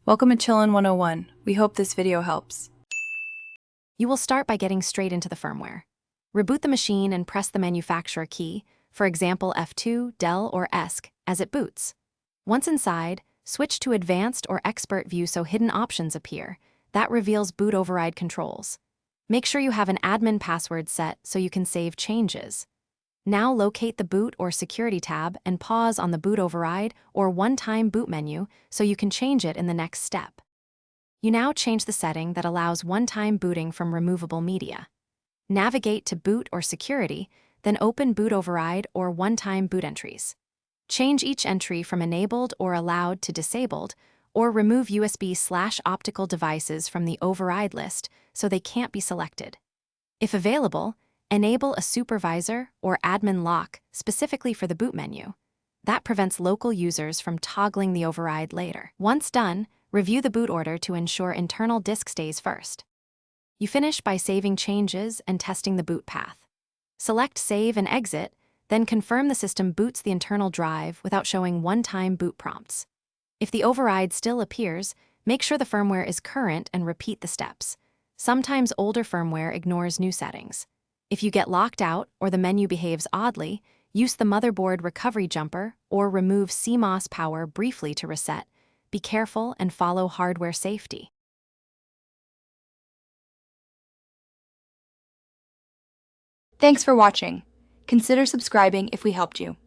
Welcome to Chillin' 101. We hope this video helps. You will start by getting straight into the firmware. Reboot the machine and press the manufacturer key, for example F2, Dell, or ESC, as it boots. Once inside, switch to Advanced or Expert View so hidden options appear. That reveals boot override controls. Make sure you have an admin password set so you can save changes. Now locate the Boot or Security tab and pause on the Boot Override or One-Time Boot menu so you can change it in the next step. You now change the setting that allows one-time booting from removable media. Navigate to Boot or Security, then open Boot Override or One-Time Boot entries. Change each entry from Enabled or Allowed to Disabled, or remove USB/optical devices from the override list so they can't be selected. If available, enable a supervisor or admin lock specifically for the boot menu. That prevents local users from toggling the override later. Once done, review the boot order to ensure internal disk stays first. You finish by saving changes and testing the boot path. Select Save and Exit, then confirm the system boots the internal drive without showing one-time boot prompts. If the override still appears, make sure the firmware is current and repeat the steps. Sometimes older firmware ignores new settings. If you get locked out or the menu behaves oddly, use the motherboard recovery jumper or remove CMOS power briefly to reset. Be careful and follow hardware safety. Thanks for watching. Consider subscribing if we helped you.